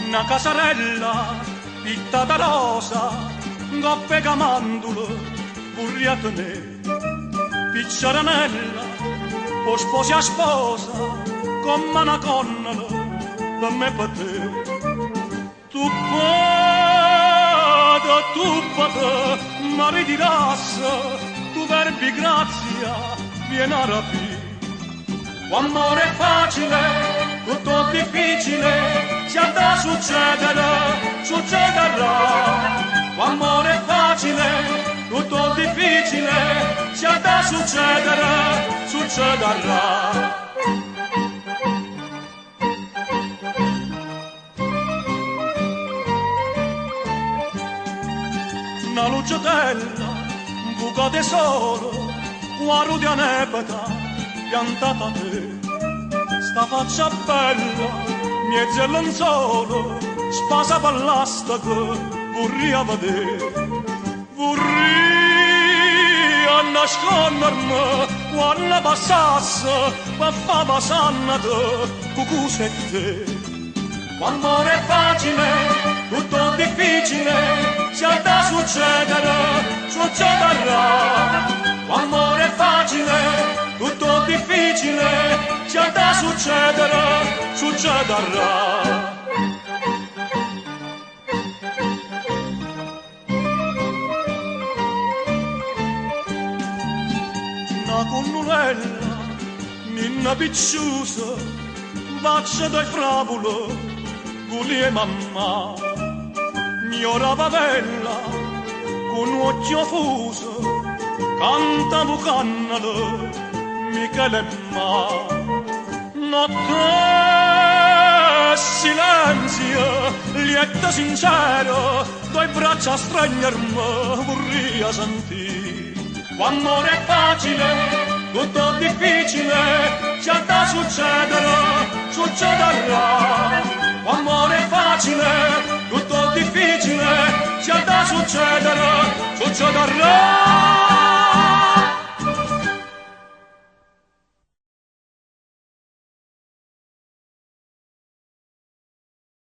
Una casarella pittata rosa, coppe camandule, burriate nere, picciaranella, o sposi a sposa, come una connala, per me e per te. Tu pata, ma ritirassa, tu verbi grazia, vieni a rapire. Amore facile, tutto difficile, si andrà a succedere, succederà. Amore facile, tutto difficile, si andrà a succedere, succederà. Una lucciatella, un buco di sole, una di anepata, piantata a te, sta faccia bella, mezzo lenzuolo, spasa per l'asta che vorrei vedere, vorrei nascondermi quando passasse, per fa passannate, cucù e te. Amore è facile, tutto difficile, si andrà a succedere, succederà. Amore è facile, tutto difficile, si andrà a succedere, succederà. Una connulella, ninna picciusa, faccia dai frapolo, guli e mamma, mia bella, con un occhio fuso, canta bucannalo, Michele ma. Notte silenzio, lieto sincero, due braccia stringermi, vorrei sentire. Amore è facile, tutto difficile, si andrà a succedere, succederà. Amore è facile, tutto difficile, si andrà a succedere, succederà.